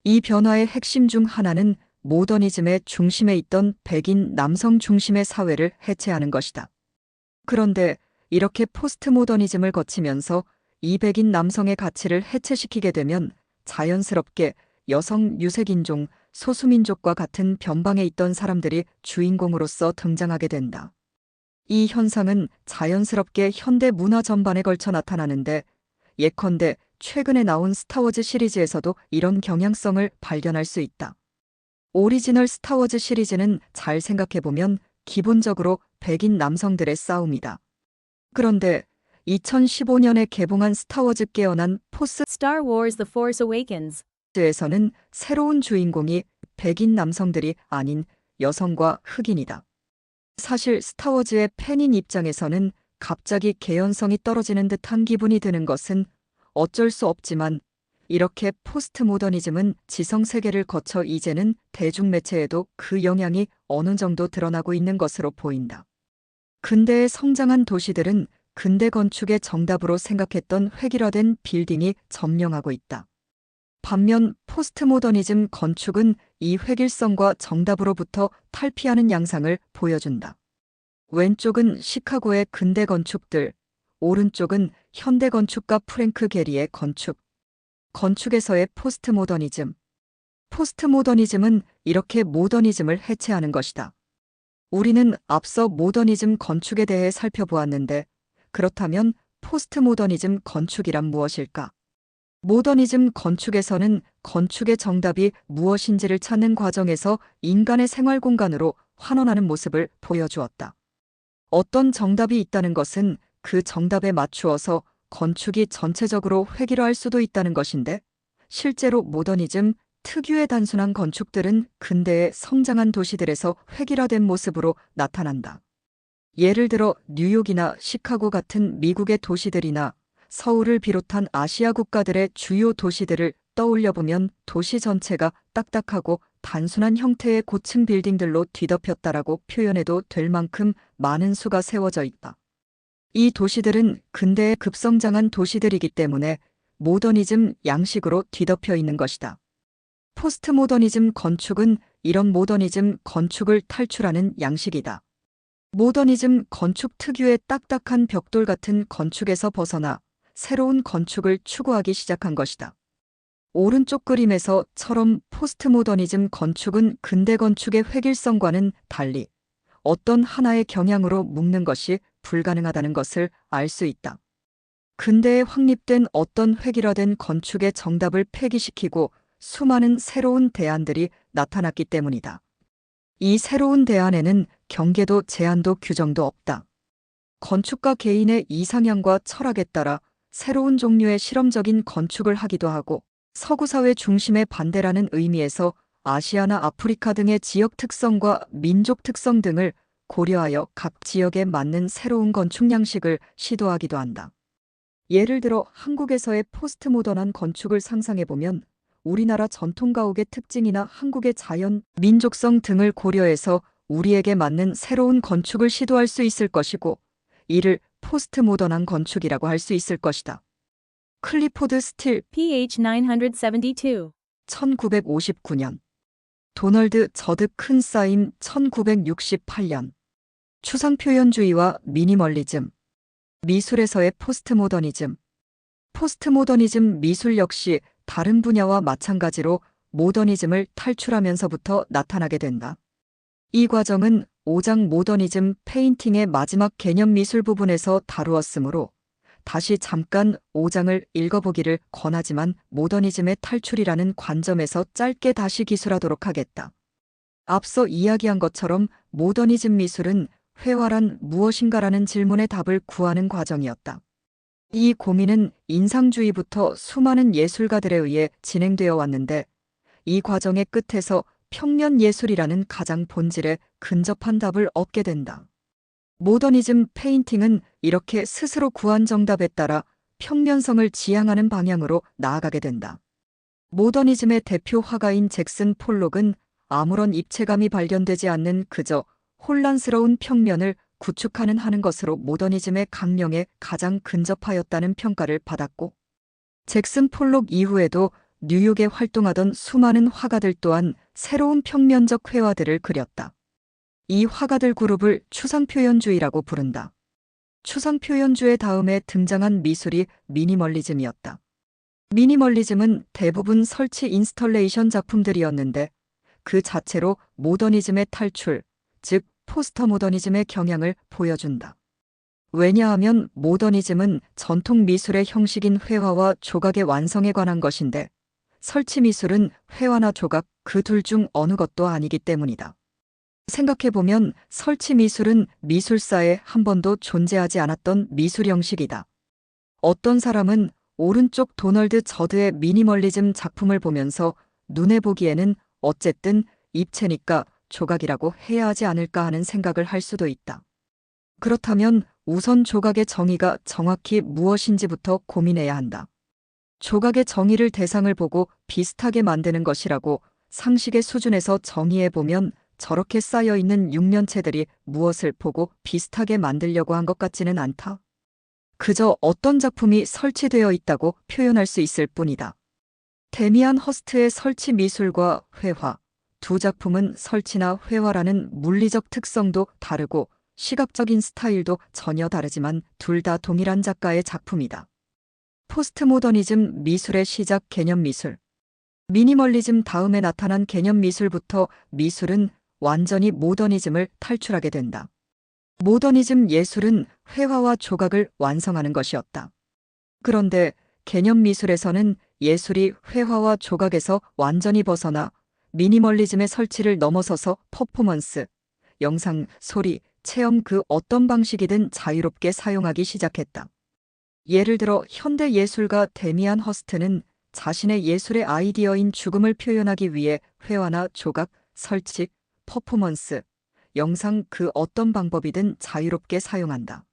이 변화의 핵심 중 하나는 모더니즘의 중심에 있던 백인 남성 중심의 사회를 해체하는 것이다. 그런데 이렇게 포스트모더니즘을 거치면서 이 백인 남성의 가치를 해체시키게 되면 자연스럽게 여성, 유색인종, 소수민족과 같은 변방에 있던 사람들이 주인공으로서 등장하게 된다. 이 현상은 자연스럽게 현대 문화 전반에 걸쳐 나타나는데, 예컨대 최근에 나온 스타워즈 시리즈에서도 이런 경향성을 발견할 수 있다. 오리지널 스타워즈 시리즈는 잘 생각해보면 기본적으로 백인 남성들의 싸움이다. 그런데 2015년에 개봉한 스타워즈 깨어난 Star Wars The Force Awakens. 포스에서는 새로운 주인공이 백인 남성들이 아닌 여성과 흑인이다. 사실 스타워즈의 팬인 입장에서는 갑자기 개연성이 떨어지는 듯한 기분이 드는 것은 어쩔 수 없지만, 이렇게 포스트모더니즘은 지성세계를 거쳐 이제는 대중매체에도 그 영향이 어느 정도 드러나고 있는 것으로 보인다. 근대의 성장한 도시들은 근대 건축의 정답으로 생각했던 획일화된 빌딩이 점령하고 있다. 반면 포스트모더니즘 건축은 이 획일성과 정답으로부터 탈피하는 양상을 보여준다. 왼쪽은 시카고의 근대 건축들, 오른쪽은 현대 건축가 프랭크 게리의 건축. 건축에서의 포스트 모더니즘. 포스트 모더니즘은 이렇게 모더니즘을 해체하는 것이다. 우리는 앞서 모더니즘 건축에 대해 살펴보았는데, 그렇다면 포스트 모더니즘 건축이란 무엇일까? 모더니즘 건축에서는 건축의 정답이 무엇인지를 찾는 과정에서 인간의 생활 공간으로 환원하는 모습을 보여주었다. 어떤 정답이 있다는 것은 그 정답에 맞추어서 건축이 전체적으로 획일화할 수도 있다는 것인데, 실제로 모더니즘 특유의 단순한 건축들은 근대의 성장한 도시들에서 획일화된 모습으로 나타난다. 예를 들어 뉴욕이나 시카고 같은 미국의 도시들이나 서울을 비롯한 아시아 국가들의 주요 도시들을 떠올려보면 도시 전체가 딱딱하고 단순한 형태의 고층 빌딩들로 뒤덮였다라고 표현해도 될 만큼 많은 수가 세워져 있다. 이 도시들은 근대의 급성장한 도시들이기 때문에 모더니즘 양식으로 뒤덮여 있는 것이다. 포스트 모더니즘 건축은 이런 모더니즘 건축을 탈출하는 양식이다. 모더니즘 건축 특유의 딱딱한 벽돌 같은 건축에서 벗어나 새로운 건축을 추구하기 시작한 것이다. 오른쪽 그림에서처럼 포스트 모더니즘 건축은 근대 건축의 획일성과는 달리 어떤 하나의 경향으로 묶는 것이 불가능하다는 것을 알 수 있다. 근대에 확립된 어떤 획일화된 건축의 정답을 폐기시키고 수많은 새로운 대안들이 나타났기 때문이다. 이 새로운 대안에는 경계도 제한도 규정도 없다. 건축가 개인의 이상향과 철학에 따라 새로운 종류의 실험적인 건축을 하기도 하고 서구 사회 중심의 반대라는 의미에서 아시아나 아프리카 등의 지역 특성과 민족 특성 등을 고려하여 각 지역에 맞는 새로운 건축 양식을 시도하기도 한다. 예를 들어 한국에서의 포스트 모던한 건축을 상상해보면 우리나라 전통 가옥의 특징이나 한국의 자연, 민족성 등을 고려해서 우리에게 맞는 새로운 건축을 시도할 수 있을 것이고, 이를 포스트 모던한 건축이라고 할 수 있을 것이다. 클리포드 스틸 pH 972. 1959년, 도널드 저드 큰사임 1968년. 추상표현주의와 미니멀리즘. 미술에서의 포스트 모더니즘. 포스트 모더니즘 미술 역시 다른 분야와 마찬가지로 모더니즘을 탈출하면서부터 나타나게 된다. 이 과정은 5장 모더니즘 페인팅의 마지막 개념 미술 부분에서 다루었으므로 다시 잠깐 5장을 읽어보기를 권하지만 모더니즘의 탈출이라는 관점에서 짧게 다시 기술하도록 하겠다. 앞서 이야기한 것처럼 모더니즘 미술은 회화란 무엇인가라는 질문의 답을 구하는 과정이었다. 이 고민은 인상주의부터 수많은 예술가들에 의해 진행되어 왔는데 이 과정의 끝에서 평면 예술이라는 가장 본질에 근접한 답을 얻게 된다. 모더니즘 페인팅은 이렇게 스스로 구한 정답에 따라 평면성을 지향하는 방향으로 나아가게 된다. 모더니즘의 대표 화가인 잭슨 폴록은 아무런 입체감이 발견되지 않는 그저 혼란스러운 평면을 구축하는 하는 것으로 모더니즘의 강령에 가장 근접하였다는 평가를 받았고, 잭슨 폴록 이후에도 뉴욕에 활동하던 수많은 화가들 또한 새로운 평면적 회화들을 그렸다. 이 화가들 그룹을 추상표현주의라고 부른다. 추상표현주의 다음에 등장한 미술이 미니멀리즘이었다. 미니멀리즘은 대부분 설치 인스톨레이션 작품들이었는데 그 자체로 모더니즘의 탈출, 즉 포스트 모더니즘의 경향을 보여준다. 왜냐하면 모더니즘은 전통 미술의 형식인 회화와 조각의 완성에 관한 것인데 설치 미술은 회화나 조각 그 둘 중 어느 것도 아니기 때문이다. 생각해보면 설치 미술은 미술사에 한 번도 존재하지 않았던 미술 형식이다. 어떤 사람은 오른쪽 도널드 저드의 미니멀리즘 작품을 보면서 눈에 보기에는 어쨌든 입체니까 조각이라고 해야 하지 않을까 하는 생각을 할 수도 있다. 그렇다면 우선 조각의 정의가 정확히 무엇인지부터 고민해야 한다. 조각의 정의를 대상을 보고 비슷하게 만드는 것이라고 상식의 수준에서 정의해보면 저렇게 쌓여있는 육면체들이 무엇을 보고 비슷하게 만들려고 한 것 같지는 않다. 그저 어떤 작품이 설치되어 있다고 표현할 수 있을 뿐이다. 데미안 허스트의 설치 미술과 회화, 두 작품은 설치나 회화라는 물리적 특성도 다르고 시각적인 스타일도 전혀 다르지만 둘 다 동일한 작가의 작품이다. 포스트모더니즘 미술의 시작 개념 미술. 미니멀리즘 다음에 나타난 개념 미술부터 미술은 완전히 모더니즘을 탈출하게 된다. 모더니즘 예술은 회화와 조각을 완성하는 것이었다. 그런데 개념 미술에서는 예술이 회화와 조각에서 완전히 벗어나 미니멀리즘의 설치를 넘어서서 퍼포먼스, 영상, 소리, 체험 그 어떤 방식이든 자유롭게 사용하기 시작했다. 예를 들어 현대 예술가 데미안 허스트는 자신의 예술의 아이디어인 죽음을 표현하기 위해 회화나 조각, 설치, 퍼포먼스, 영상 그 어떤 방법이든 자유롭게 사용한다.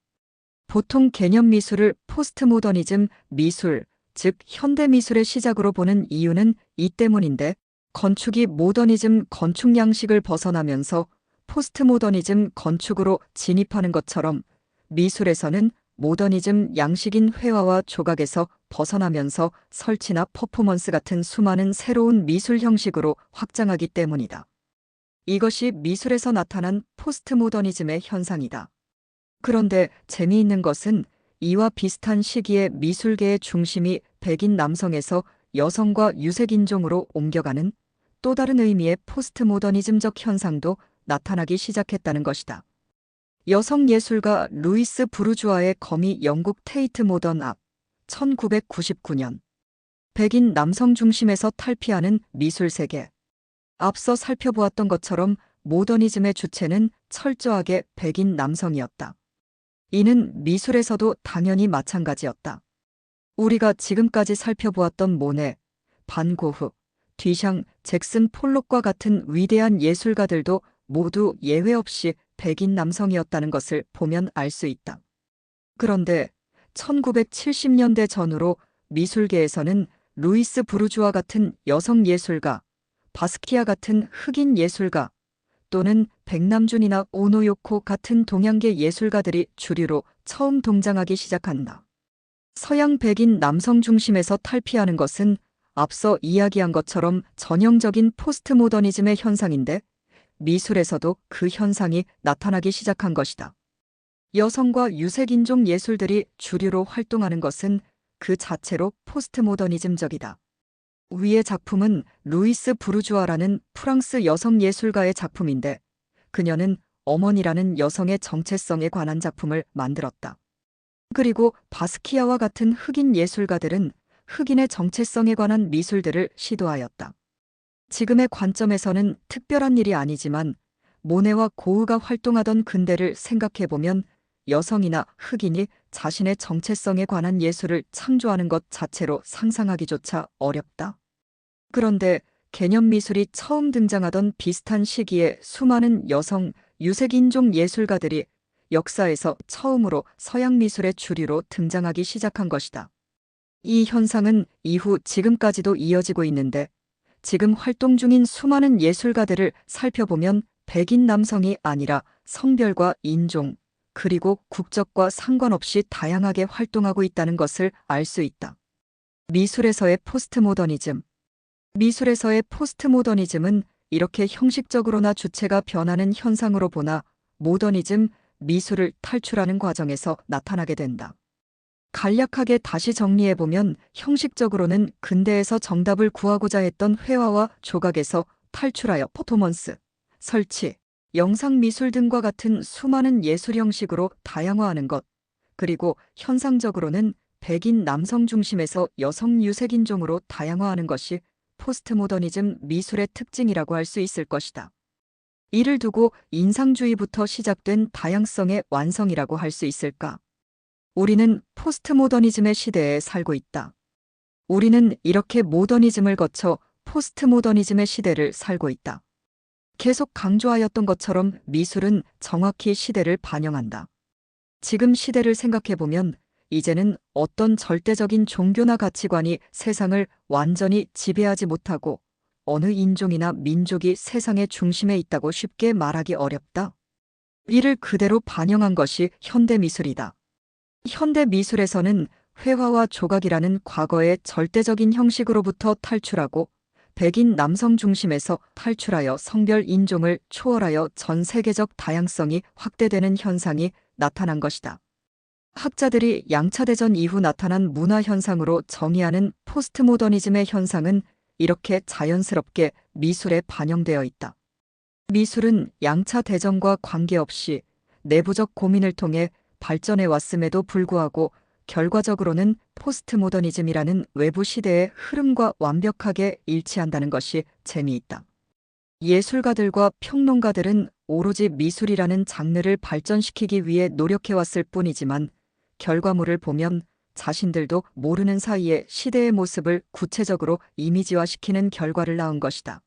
보통 개념 미술을 포스트모더니즘 미술, 즉 현대미술의 시작으로 보는 이유는 이 때문인데, 건축이 모더니즘 건축 양식을 벗어나면서 포스트모더니즘 건축으로 진입하는 것처럼 미술에서는 모더니즘 양식인 회화와 조각에서 벗어나면서 설치나 퍼포먼스 같은 수많은 새로운 미술 형식으로 확장하기 때문이다. 이것이 미술에서 나타난 포스트모더니즘의 현상이다. 그런데 재미있는 것은 이와 비슷한 시기에 미술계의 중심이 백인 남성에서 여성과 유색인종으로 옮겨가는 또 다른 의미의 포스트모더니즘적 현상도 나타나기 시작했다는 것이다. 여성 예술가 루이스 부르주아의 거미 영국 테이트 모던 앞 1999년 백인 남성 중심에서 탈피하는 미술 세계. 앞서 살펴보았던 것처럼 모더니즘의 주체는 철저하게 백인 남성이었다. 이는 미술에서도 당연히 마찬가지였다. 우리가 지금까지 살펴보았던 모네, 반 고흐, 뒤샹, 잭슨 폴록과 같은 위대한 예술가들도 모두 예외 없이 백인 남성이었다는 것을 보면 알 수 있다. 그런데 1970년대 전후로 미술계에서는 루이스 부르주아 같은 여성 예술가, 바스키아 같은 흑인 예술가, 또는 백남준이나 오노요코 같은 동양계 예술가들이 주류로 처음 동장하기 시작한다. 서양 백인 남성 중심에서 탈피하는 것은 앞서 이야기한 것처럼 전형적인 포스트모더니즘의 현상인데, 미술에서도 그 현상이 나타나기 시작한 것이다. 여성과 유색인종 예술들이 주류로 활동하는 것은 그 자체로 포스트모더니즘적이다. 위의 작품은 루이스 부르주아라는 프랑스 여성 예술가의 작품인데, 그녀는 어머니라는 여성의 정체성에 관한 작품을 만들었다. 그리고 바스키아와 같은 흑인 예술가들은 흑인의 정체성에 관한 미술들을 시도하였다. 지금의 관점에서는 특별한 일이 아니지만 모네와 고흐가 활동하던 근대를 생각해보면 여성이나 흑인이 자신의 정체성에 관한 예술을 창조하는 것 자체로 상상하기조차 어렵다. 그런데 개념 미술이 처음 등장하던 비슷한 시기에 수많은 여성, 유색인종 예술가들이 역사에서 처음으로 서양 미술의 주류로 등장하기 시작한 것이다. 이 현상은 이후 지금까지도 이어지고 있는데, 지금 활동 중인 수많은 예술가들을 살펴보면 백인 남성이 아니라 성별과 인종, 그리고 국적과 상관없이 다양하게 활동하고 있다는 것을 알 수 있다. 미술에서의 포스트모더니즘. 미술에서의 포스트모더니즘은 이렇게 형식적으로나 주체가 변하는 현상으로 보나 모더니즘, 미술을 탈출하는 과정에서 나타나게 된다. 간략하게 다시 정리해보면 형식적으로는 근대에서 정답을 구하고자 했던 회화와 조각에서 탈출하여 퍼포먼스, 설치, 영상 미술 등과 같은 수많은 예술 형식으로 다양화하는 것, 그리고 현상적으로는 백인 남성 중심에서 여성 유색인종으로 다양화하는 것이 포스트모더니즘 미술의 특징이라고 할 수 있을 것이다. 이를 두고 인상주의부터 시작된 다양성의 완성이라고 할 수 있을까? 우리는 포스트모더니즘의 시대에 살고 있다. 우리는 이렇게 모더니즘을 거쳐 포스트모더니즘의 시대를 살고 있다. 계속 강조하였던 것처럼 미술은 정확히 시대를 반영한다. 지금 시대를 생각해보면 이제는 어떤 절대적인 종교나 가치관이 세상을 완전히 지배하지 못하고 어느 인종이나 민족이 세상의 중심에 있다고 쉽게 말하기 어렵다. 이를 그대로 반영한 것이 현대미술이다. 현대미술에서는 회화와 조각이라는 과거의 절대적인 형식으로부터 탈출하고 백인 남성 중심에서 탈출하여 성별 인종을 초월하여 전 세계적 다양성이 확대되는 현상이 나타난 것이다. 학자들이 양차 대전 이후 나타난 문화 현상으로 정의하는 포스트모더니즘의 현상은 이렇게 자연스럽게 미술에 반영되어 있다. 미술은 양차 대전과 관계없이 내부적 고민을 통해 발전해 왔음에도 불구하고 결과적으로는 포스트모더니즘이라는 외부 시대의 흐름과 완벽하게 일치한다는 것이 재미있다. 예술가들과 평론가들은 오로지 미술이라는 장르를 발전시키기 위해 노력해왔을 뿐이지만 결과물을 보면 자신들도 모르는 사이에 시대의 모습을 구체적으로 이미지화시키는 결과를 낳은 것이다.